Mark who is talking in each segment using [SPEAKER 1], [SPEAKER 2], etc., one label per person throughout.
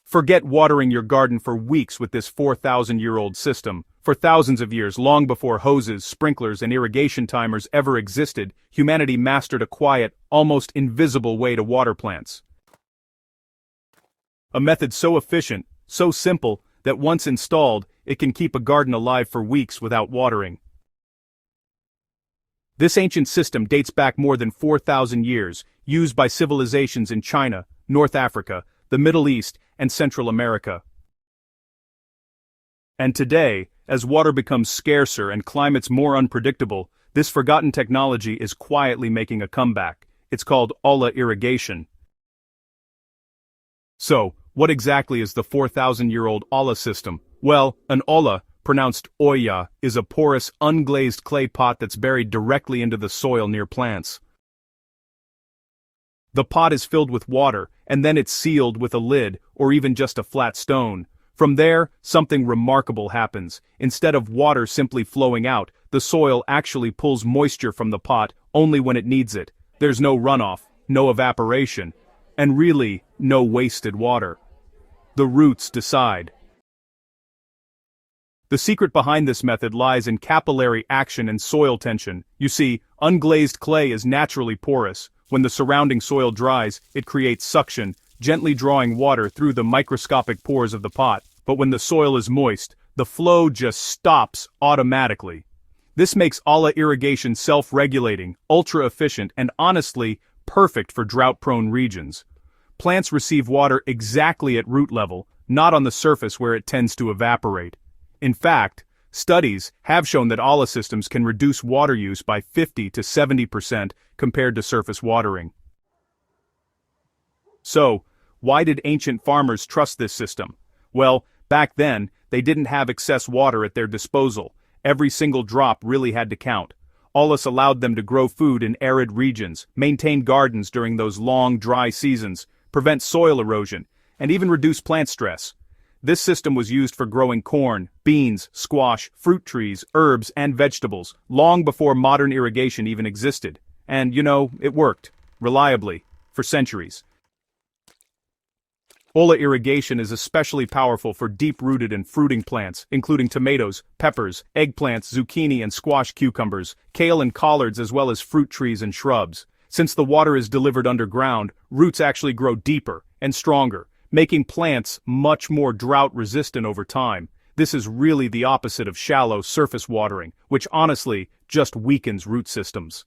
[SPEAKER 1] Forget watering your garden for weeks with this 4,000-year-old system. For thousands of years, long before hoses, sprinklers, and irrigation timers ever existed, humanity mastered a quiet, almost invisible way to water plants. A method so efficient, so simple, that once installed, it can keep a garden alive for weeks without watering. This ancient system dates back more than 4,000 years, used by civilizations in China, North Africa, the Middle East, and Central America. And today, as water becomes scarcer and climates more unpredictable, this forgotten technology is quietly making a comeback. It's called olla irrigation. So, what exactly is the 4,000-year-old olla system? Well, an olla, pronounced olla, is a porous, unglazed clay pot that's buried directly into the soil near plants. The pot is filled with water, and then it's sealed with a lid, or even just a flat stone. From there, something remarkable happens. Instead of water simply flowing out, the soil actually pulls moisture from the pot only when it needs it. There's no runoff, no evaporation, and really, no wasted water. The roots decide. The secret behind this method lies in capillary action and soil tension. You see, unglazed clay is naturally porous. When the surrounding soil dries, it creates suction, gently drawing water through the microscopic pores of the pot. But when the soil is moist, the flow just stops automatically. This makes olla irrigation self-regulating, ultra-efficient, and honestly, perfect for drought-prone regions. Plants receive water exactly at root level, not on the surface where it tends to evaporate. In fact, studies have shown that olla systems can reduce water use by 50 to 70% compared to surface watering. So, why did ancient farmers trust this system? Well, back then, they didn't have excess water at their disposal. Every single drop really had to count. Ollas allowed them to grow food in arid regions, maintain gardens during those long, dry seasons, prevent soil erosion, and even reduce plant stress. This system was used for growing corn, beans, squash, fruit trees, herbs, and vegetables, long before modern irrigation even existed. And, it worked, reliably, for centuries. Olla irrigation is especially powerful for deep-rooted and fruiting plants, including tomatoes, peppers, eggplants, zucchini and squash cucumbers, kale and collards, as well as fruit trees and shrubs. Since the water is delivered underground, roots actually grow deeper and stronger, making plants much more drought-resistant over time. This is really the opposite of shallow surface watering, which honestly just weakens root systems.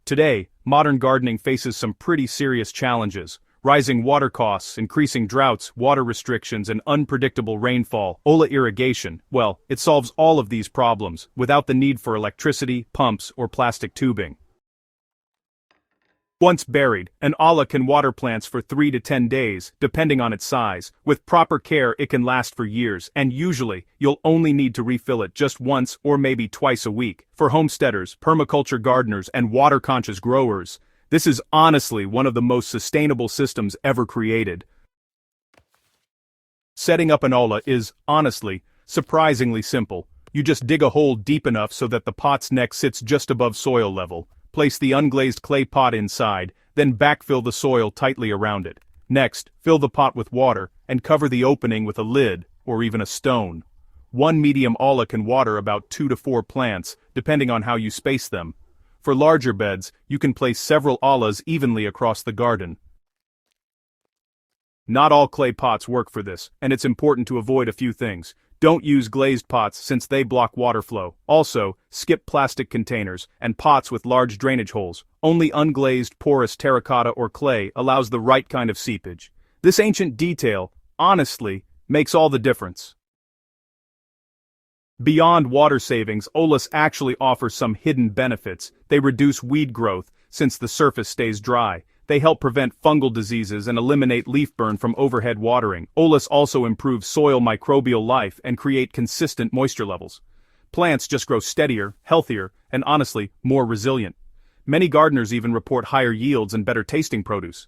[SPEAKER 1] Today, modern gardening faces some pretty serious challenges. Rising water costs, increasing droughts, water restrictions, and unpredictable rainfall. Olla irrigation, well, it solves all of these problems, without the need for electricity, pumps, or plastic tubing. Once buried, an olla can water plants for 3 to 10 days, depending on its size. With proper care, it can last for years, and usually, you'll only need to refill it just once or maybe twice a week. For homesteaders, permaculture gardeners, and water-conscious growers, this is honestly one of the most sustainable systems ever created. Setting up an olla is, honestly, surprisingly simple. You just dig a hole deep enough so that the pot's neck sits just above soil level. Place the unglazed clay pot inside, then backfill the soil tightly around it. Next, fill the pot with water, and cover the opening with a lid, or even a stone. One medium olla can water about 2 to 4 plants, depending on how you space them. For larger beds, you can place several ollas evenly across the garden. Not all clay pots work for this, and it's important to avoid a few things. Don't use glazed pots since they block water flow. Also, skip plastic containers and pots with large drainage holes. Only unglazed, porous terracotta or clay allows the right kind of seepage. This ancient detail, honestly, makes all the difference. Beyond water savings, ollas actually offer some hidden benefits. They reduce weed growth, since the surface stays dry. They help prevent fungal diseases and eliminate leaf burn from overhead watering. Ollas also improve soil microbial life and create consistent moisture levels. Plants just grow steadier, healthier, and honestly, more resilient. Many gardeners even report higher yields and better tasting produce.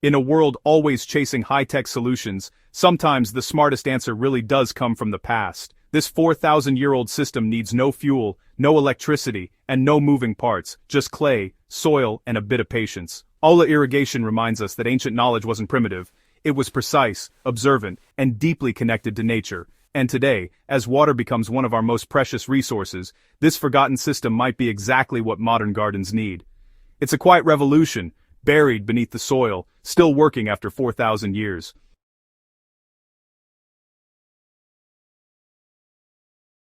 [SPEAKER 1] In a world always chasing high-tech solutions, sometimes the smartest answer really does come from the past. This 4,000-year-old system needs no fuel, no electricity, and no moving parts, just clay, soil, and a bit of patience. Olla irrigation reminds us that ancient knowledge wasn't primitive. It was precise, observant, and deeply connected to nature. And today, as water becomes one of our most precious resources, this forgotten system might be exactly what modern gardens need. It's a quiet revolution, buried beneath the soil, still working after 4,000 years.